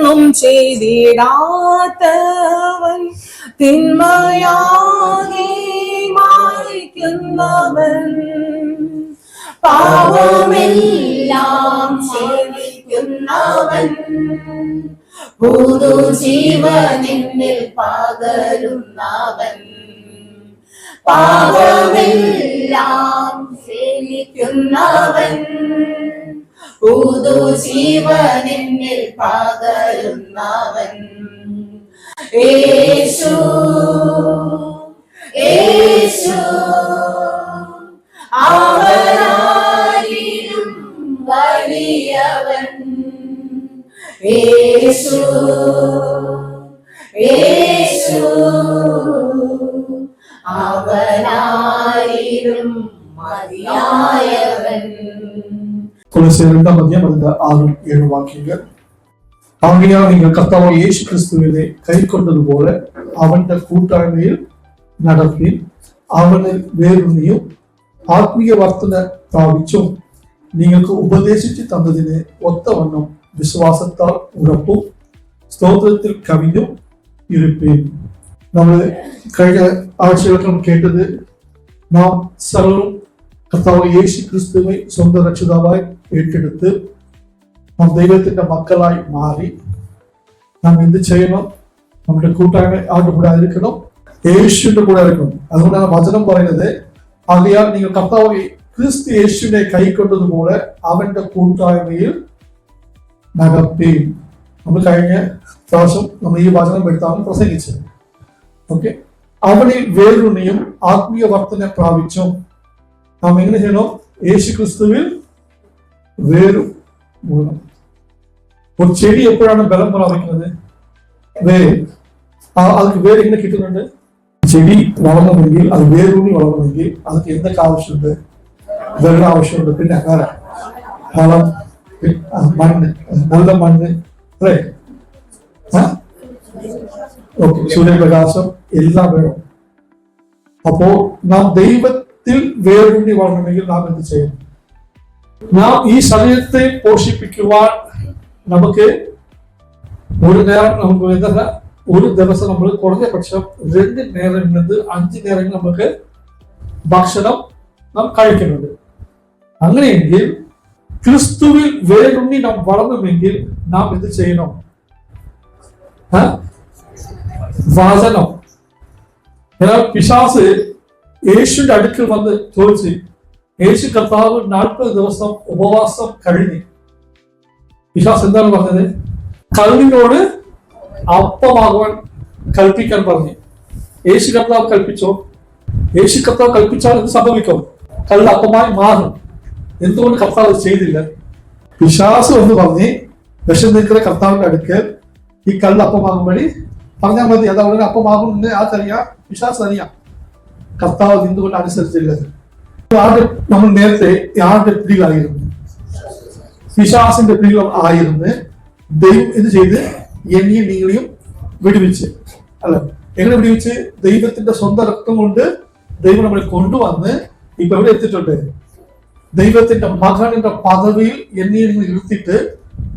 ഒന്നും ചെയ്തിടാത്തവൻ തിന്മയാകെ മായ്ക്കുന്നവൻ പാവമെല്ലാം ക്ഷമിക്കുന്നവൻ പുതുജീവനിൽ പകരുന്നവൻ പാവമെല്ലാം ക്ഷമിക്കുന്നവൻ പുതുജീവനിൽ പകരുന്നവൻ യേശു യേശു അവനാരിലും വലിയവൻ യേശു യേശു അവനാരിലും മതിയായവൻ. കൊലോസ്യർ 2-ാം അധ്യായം അതിന്റെ 6-7 വാക്യങ്ങൾ. ആകയാൽ നിങ്ങൾ കർത്താവായ യേശു ക്രിസ്തുവിനെ കൈക്കൊണ്ടതുപോലെ അവന്റെ കൂട്ടായ്മയിൽ നടത്തി അവനിൽ വേരൂന്നിയും ആത്മീയ വർധന പ്രാപിച്ചും നിങ്ങൾക്ക് ഉപദേശിച്ചു തന്നതിനെ ഒത്തവണ്ണം വിശ്വാസത്താൽ ഉറപ്പും സ്തോത്രത്തിൽ കവിഞ്ഞും ഇരുപ്പേൻ. നമ്മൾ കഴിഞ്ഞ ആഴ്ചകൾ കേട്ടത് നാം സർവ്വം കർത്താവ് യേശു ക്രിസ്തുവിനെ സ്വന്തം രക്ഷിതാവായി ഏറ്റെടുത്ത് നാം ദൈവത്തിന്റെ മക്കളായി മാറി നാം എന്ത് ചെയ്യണം? നമ്മുടെ കൂട്ടായ്മ ആരുടെ കൂടെ ആയിരിക്കണം? യേശുവിന്റെ കൂടെ ആയിരിക്കണം. അതുകൊണ്ടാണ് വചനം പറയുന്നത്, ആകയാൽ നിങ്ങൾ കർത്താവ് ക്രിസ്തു യേശുവിനെ കൈക്കൊണ്ടതുപോലെ അവന്റെ കൂട്ടായ്മയിൽ നടത്തി. നമ്മൾ കഴിഞ്ഞ പ്രാവശ്യം നമ്മൾ ഈ വചനം എടുത്താണ് പ്രസംഗിച്ചത്. ഓക്കെ, അവനിൽ വേരൂന്നിയും ആത്മീയ വർധന പ്രാപിച്ചും നാം എങ്ങനെ ചെയ്യണം? യേശു ക്രിസ്തുവിൽ വേരു മൂലം. ഒരു ചെടി എപ്പോഴാണ് ബലം പ്രാപിക്കുന്നത്? വേര്. അതിന് വേര് എങ്ങനെ കിട്ടുന്നുണ്ട്? ചെടി വളരണമെങ്കിൽ, അത് വേരൂന്നി വളരണമെങ്കിൽ അതിന് എന്തൊക്കെ ആവശ്യമുണ്ട്? വെള്ളം ആവശ്യമുണ്ട്, പിന്നെ വളം, മണ്ണ്, നല്ല മണ്ണ്, അല്ലേ? ഓക്കെ, സൂര്യപ്രകാശം എല്ലാം വേണം. അപ്പോ നാം ദൈവത്തിൽ വേരൂന്നി വളരണമെങ്കിൽ നാം എന്ത് ചെയ്യണം? നാം ഈ ശരീരത്തെ പോഷിപ്പിക്കുവാൻ നമുക്ക് ഒരു നേരം, നമുക്ക് എന്താ, ഒരു ദിവസം നമ്മൾ കുറഞ്ഞ പക്ഷം 2 നേരങ്ങളിൽ നിന്ന് 5 നേരങ്ങൾ നമുക്ക് ഭക്ഷണം നാം കഴിക്കുന്നുണ്ട്. അങ്ങനെയെങ്കിൽ ക്രിസ്തുവിൽ വേരൂന്നി നാം വളരണമെങ്കിൽ നാം എന്ത് ചെയ്യണം? വചനം. എന്നാൽ പിശാസ് യേശുവിന്റെ അടുക്കൽ വന്ന് ചോദിച്ച്, യേശു കർത്താവ് 40 ദിവസം ഉപവാസം കഴിഞ്ഞ് പിശാസ് എന്താണ് പറഞ്ഞത്? കല്ലിനോട് അപ്പമാകുവാൻ കൽപ്പിക്കാൻ പറഞ്ഞു. യേശു കർത്താവ് കൽപ്പിച്ചോ? യേശു കർത്താവ് കൽപ്പിച്ചാൽ എന്ത് സംഭവിക്കും? കല്ല് അപ്പമായി മാറും. എന്തുകൊണ്ട് കർത്താവ് ചെയ്തില്ല? പിശാസ് എന്ന് പറഞ്ഞ് വിഷം നിൽക്കുന്ന കർത്താവിന്റെ അടുക്കൽ ഈ കല്ല് അപ്പമാകും വഴി പറഞ്ഞാൽ മതി, അത് അവിടെ അപ്പമാകും എന്ന് ആർക്കറിയാം? പിശാസ് അറിയാം. കർത്താവ് എന്തുകൊണ്ട് അനുസരിച്ചില്ല? നമ്മൾ നേരത്തെ ആരുടെ പിടികളായിരുന്നു? പിശാസിന്റെ പിടികൾ ആയിരുന്നു. ദൈവം എന്ത് ചെയ്ത്? എന്നെയും നിങ്ങളെയും വിടുവിച്ച്, അല്ല, എങ്ങനെ വിടുവിച്ച്? ദൈവത്തിന്റെ സ്വന്തം രക്തം കൊണ്ട് ദൈവം നമ്മളെ കൊണ്ടുവന്ന് ഇപ്പൊ എവിടെ എത്തിയിട്ടുണ്ട്? ദൈവത്തിന്റെ മകനിന്റെ പദവിയിൽ എന്നെയും നിങ്ങൾ ഇരുത്തിയിട്ട്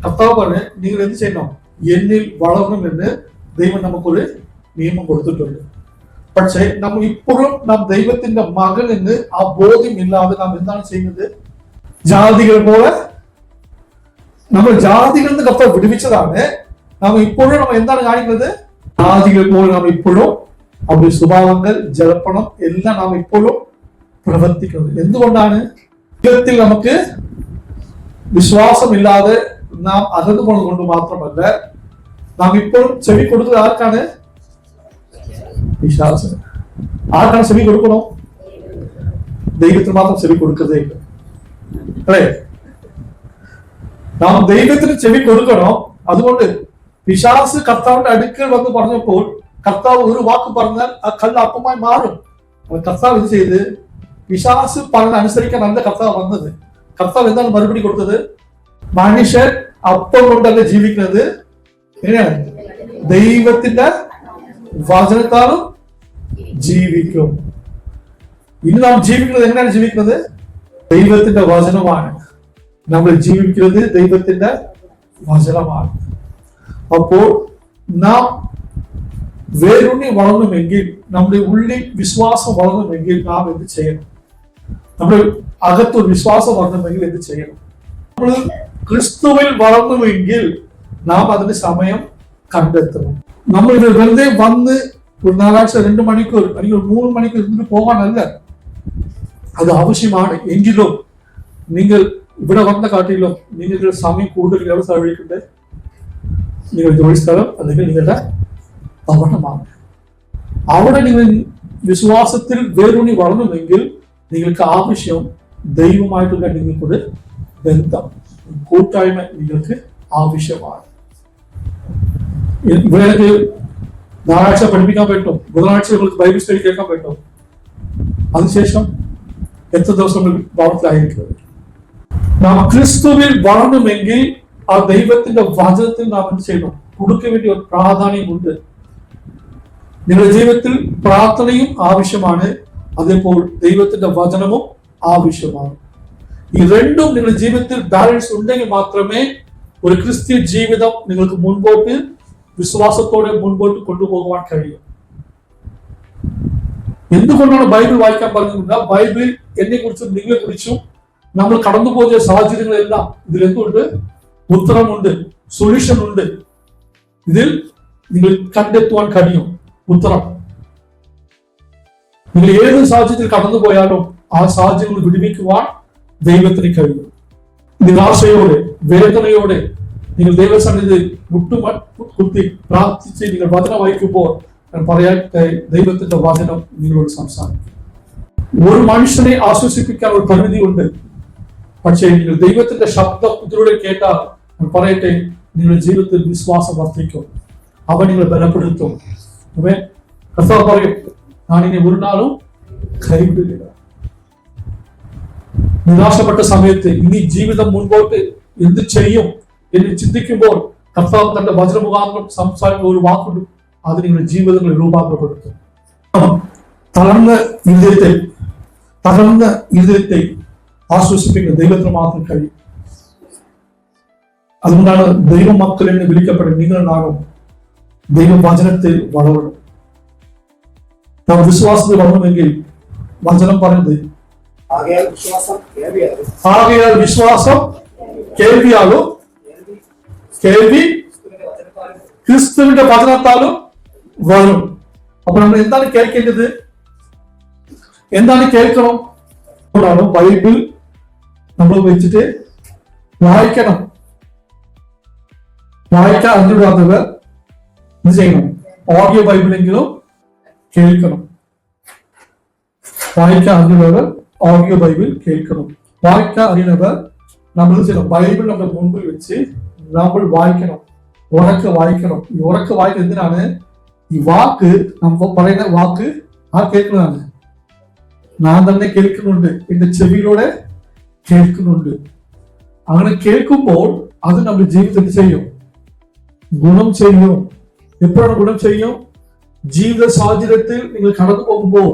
കർത്താവ് പറഞ്ഞ് നിങ്ങൾ എന്ത് ചെയ്യണം? എന്നിൽ വളരണമെന്ന് ദൈവം നമുക്കൊരു നിയമം കൊടുത്തിട്ടുണ്ട്. പക്ഷെ നമ്മൾ ഇപ്പോഴും നാം ദൈവത്തിന്റെ മകൻ എന്ന് ആ ബോധ്യമില്ലാതെ നാം എന്താണ് ചെയ്യുന്നത്? ജാതികൾ പോലെ നമ്മൾ ജാതികളിൽ നിന്ന് കർത്താവ് വിടുവിച്ചതാണ്. നാം ഇപ്പോഴും നമ്മൾ എന്താണ് കാണിക്കുന്നത്? ജാതികൾ പോലെ നാം ഇപ്പോഴും അവരുടെ സ്വഭാവങ്ങൾ, ജലപ്പണം എല്ലാം നാം ഇപ്പോഴും പ്രവർത്തിക്കുന്നത്. എന്തുകൊണ്ടാണ്? ദൈവത്തിൽ നമുക്ക് വിശ്വാസമില്ലാതെ നാം അകന്നു പോണത് കൊണ്ട് മാത്രമല്ല, നാം ഇപ്പോഴും ചെവി കൊടുക്കുന്നത് ആർക്കാണ്? വിശ്വാസം. ആർക്കാണ് ചെവി കൊടുക്കണോ? ദൈവത്തിന് മാത്രം ചെവി കൊടുക്കതേ ഇല്ല, അല്ലേ? നാം ദൈവത്തിന് ചെവി കൊടുക്കണം. അതുകൊണ്ട് പിശാസ് കർത്താവിന്റെ അടുക്കൽ വന്ന് പറഞ്ഞപ്പോൾ കർത്താവ് ഒരു വാക്ക് പറഞ്ഞാൽ ആ കല്ല് അപ്പമായി മാറും. കർത്താവ് ഇത് ചെയ്ത് പിശാസ് പറഞ്ഞ അനുസരിക്കാൻ അല്ല കർത്താവ് വന്നത്. കർത്താവ് എന്താണ് മറുപടി കൊടുത്തത്? മനുഷ്യൻ അപ്പം കൊണ്ടല്ല ജീവിക്കുന്നത്, എങ്ങനെയാണ്? ദൈവത്തിന്റെ വചനത്താലും ജീവിക്കും. ഇനി നാം ജീവിക്കുന്നത് എങ്ങനെയാണ് ജീവിക്കുന്നത്? ദൈവത്തിന്റെ വചനമാണ്. നമ്മൾ ജീവിക്കുന്നത് ദൈവത്തിന്റെ വചനമാണ്. അപ്പോൾ നാം വേരൂന്നി വളരണമെങ്കിൽ, നമ്മുടെ ഉള്ളിൽ വിശ്വാസം വളരണമെങ്കിൽ നാം എന്ത് ചെയ്യണം? നമ്മുടെ അകത്തൊരു വിശ്വാസം വളരണമെങ്കിൽ എന്ത് ചെയ്യണം? നമ്മൾ ക്രിസ്തുവിൽ വളർന്നുവെങ്കിൽ നാം അതിന് സമയം കണ്ടെത്തണം. നമ്മൾ ഇത് വെറുതെ വന്ന് ഒരു ഞായറാഴ്ച 2 മണിക്കൂർ അല്ലെങ്കിൽ 3 മണിക്കൂർ ഇരുന്നിട്ട് പോകാനല്ല. അത് ആവശ്യമാണ്. എങ്കിലും നിങ്ങൾ ഇവിടെ വന്ന കാട്ടിലും നിങ്ങളുടെ സമയം കൂടുതൽ എവിടെ ചെലവഴിക്കണ്ടേ? നിങ്ങളുടെ ജോലി സ്ഥലം അല്ലെങ്കിൽ നിങ്ങളുടെ ഭവനമാണ്. അവിടെ നിങ്ങൾ വിശ്വാസത്തിൽ വേരൂന്നി വളരണമെങ്കിൽ നിങ്ങൾക്ക് ആവശ്യം ദൈവമായിട്ടുള്ള നിങ്ങൾക്കൊരു ബന്ധം, കൂട്ടായ്മ നിങ്ങൾക്ക് ആവശ്യമാണ്. ഇവിടെ ഞായറാഴ്ച പഠിപ്പിക്കാൻ പറ്റും, ബുധനാഴ്ച നിങ്ങൾക്ക് ബൈബിൾ സ്റ്റഡി കേൾക്കാൻ പറ്റും. അതിനുശേഷം എത്ര ദിവസം ഭവനത്തിലായിരിക്കുന്നത്? നാം ക്രിസ്തുവിൽ വളരണമെങ്കിൽ ആ ദൈവത്തിന്റെ വചനത്തിൽ നാം എന്ത് ചെയ്യണം? കൊടുക്കാൻ വേണ്ടി ഒരു പ്രാധാന്യമുണ്ട്. നിങ്ങളുടെ ജീവിതത്തിൽ പ്രാർത്ഥനയും ആവശ്യമാണ്, അതേപോലെ ദൈവത്തിന്റെ വചനവും ആവശ്യമാണ്. ഈ രണ്ടും നിങ്ങളുടെ ജീവിതത്തിൽ ബാലൻസ് ഉണ്ടെങ്കിൽ മാത്രമേ ഒരു ക്രിസ്ത്യ ജീവിതം നിങ്ങൾക്ക് മുൻപോട്ട് വിശ്വാസത്തോടെ മുൻപോട്ട് കൊണ്ടുപോകുവാൻ കഴിയും. എന്തുകൊണ്ടാണ് ബൈബിൾ വായിക്കാൻ പറഞ്ഞത്? ബൈബിൾ എന്നെ കുറിച്ചും നിങ്ങളെ കുറിച്ചും നമ്മൾ കടന്നുപോയ സാഹചര്യങ്ങളെല്ലാം ഇതിൽ എന്തുണ്ട്? ഉത്തരമുണ്ട്, സൊല്യൂഷൻ ഉണ്ട്. ഇതിൽ നിങ്ങൾ കണ്ടെത്തുവാൻ കഴിയും ഉത്തരം. നിങ്ങൾ ഏത് സാഹചര്യത്തിൽ കടന്നുപോയാലും ആ സാഹചര്യങ്ങൾ വിടുവിക്കുവാൻ ദൈവത്തിന് കഴിയും. നിരാശയോടെ, വേദനയോടെ നിങ്ങൾ ദൈവസന്നിധി മുട്ടുകുത്തി പ്രാർത്ഥിച്ച് നിങ്ങൾ വചനം വായിക്കുമ്പോൾ പറയാൻ ദൈവത്തിന്റെ വചനം നിങ്ങളോട് സംസാരിക്കും. ഒരു മനുഷ്യനെ ആശ്വസിപ്പിക്കാൻ ഒരു പരിമിതിയുണ്ട്. പക്ഷേ നിങ്ങൾ ദൈവത്തിന്റെ ശബ്ദം ഇതിലൂടെ കേട്ടാൽ പറയട്ടെ, നിങ്ങളുടെ ജീവിതത്തിൽ വിശ്വാസം വർദ്ധിക്കും, അവൻ നിങ്ങളെ ബലപ്പെടുത്തും. കർത്താവ് പറയും, ഞാനിനെ ഒരു നാളും കൈവിടില്ല. നിരാശപ്പെട്ട സമയത്ത് ഇനി ജീവിതം മുൻപോട്ട് എന്ത് ചെയ്യും എന്ന് ചിന്തിക്കുമ്പോൾ കർത്താവ് തന്റെ വചനമുഖാന്തരം സംസാരിക്കുന്ന ഒരു വാക്കുണ്ട്, അത് നിങ്ങളുടെ ജീവിതങ്ങളെ രൂപാന്തരപ്പെടുത്തും. തകർന്ന ഹൃദയത്തെ ആശ്വസിപ്പിക്കുന്ന ദൈവത്തിന് മാത്രം കഴിയും. അതുകൊണ്ടാണ് ദൈവ മക്കൾ എന്ന് വിളിക്കപ്പെടുന്നത്. നിങ്ങൾ നാളും ദൈവവചനത്തിൽ വളരണം. നാം വിശ്വാസത്തിൽ വളരണമെങ്കിൽ വചനം പറയുന്നത് ആകയാൽ വിശ്വാസം കേൾവിയാലും കേൾവി ക്രിസ്തുവിന്റെ വചനത്താലും വരും. അപ്പൊ നമ്മൾ എന്താണ് കേൾക്കേണ്ടത്? എന്താണ് കേൾക്കണം? ബൈബിൾ നമ്മൾ വെച്ചിട്ട് വായിക്കണം. വായിക്കാൻ അറിഞ്ഞിടാത്തവർ എന്ത് ചെയ്യണം? ഓഡിയോ ബൈബിളെങ്കിലും കേൾക്കണം. വായിക്കാൻ അറിഞ്ഞവർ ഓഡിയോ ബൈബിൾ കേൾക്കണം. വായിക്കാൻ അറിയുന്നവർ നമ്മൾ ചെയ്യണം, ബൈബിൾ നമ്മുടെ മുൻപിൽ വെച്ച് നമ്മൾ വായിക്കണം, ഉറക്കെ വായിക്കണം. ഈ ഉറക്കെ വായിക്കുന്നത് എന്തിനാണ്? ഈ വാക്ക്, നമ്മൾ പറയുന്ന വാക്ക് കേൾക്കുന്നതാണ്. ഞാൻ തന്നെ കേൾക്കുന്നുണ്ട്, എന്റെ ചെവിയിലൂടെ കേൾക്കുന്നുണ്ട്. അങ്ങനെ കേൾക്കുമ്പോൾ അത് നമ്മുടെ ജീവിതത്തിൽ ചെയ്യും, ഗുണം ചെയ്യും. എപ്പോഴാണ് ഗുണം ചെയ്യും? ജീവിത സാഹചര്യത്തിൽ നിങ്ങൾ കടന്നു പോകുമ്പോൾ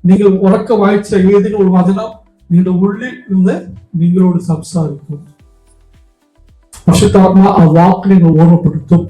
നിങ്ങൾ ഉറക്കെ വായിച്ച ഏതെങ്കിലും ഒരു വചനം നിങ്ങളുടെ ഉള്ളിൽ നിന്ന് നിങ്ങളോട് സംസാരിക്കും. പരിശുദ്ധാത്മാ ആ വാക്കിനെ നിങ്ങൾ ഓർമ്മപ്പെടുത്തും.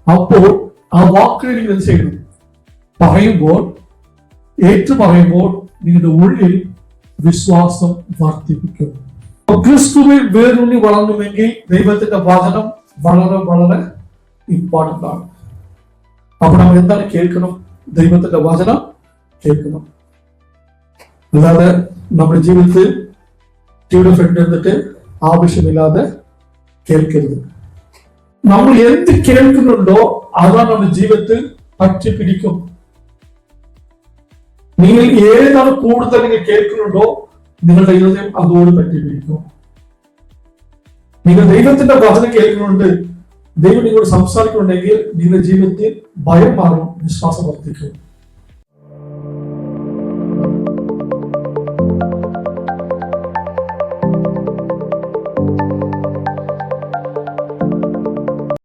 അപ്പോൾ ആ വാക്കിനെ നിങ്ങൾ എന്ത് ചെയ്യണം? പറയുമ്പോൾ, ഏറ്റുപറയുമ്പോൾ നിങ്ങളുടെ ഉള്ളിൽ വിശ്വാസം വർദ്ധിപ്പിക്കും. ക്രിസ്തുവിൽ വേരൂന്നി വളർന്നുവെങ്കിൽ ദൈവത്തിന്റെ വചനം വളരെ വളരെ ഇമ്പോർട്ടന്റ് ആണ്. അപ്പൊ നമ്മൾ എന്താണ് കേൾക്കണം? ദൈവത്തിന്റെ വചനം കേൾക്കണം. അല്ലാതെ നമ്മുടെ ജീവിതത്തിൽ ടിവിയുടെ ഫ്രണ്ട് എന്നിട്ട് ആവശ്യമില്ലാതെ കേൾക്കരുത്. നമ്മൾ എന്ത് കേൾക്കുന്നുണ്ടോ അതാണ് നമ്മുടെ ജീവിതത്തിൽ പറ്റി പിടിക്കും. നിങ്ങൾ ഏതാണ് കൂടുതൽ നിങ്ങൾ കേൾക്കുന്നുണ്ടോ നിങ്ങളുടെ ഹൃദയം അതോട് പറ്റി പിടിക്കും. നിങ്ങൾ ദൈവത്തിന്റെ വചനം കേൾക്കുന്നുണ്ട്, ദൈവം നിങ്ങളോട് സംസാരിക്കുന്നുണ്ടെങ്കിൽ നിങ്ങളുടെ ജീവിതത്തിൽ ഭയം മാറും, വിശ്വാസം വർദ്ധിക്കും.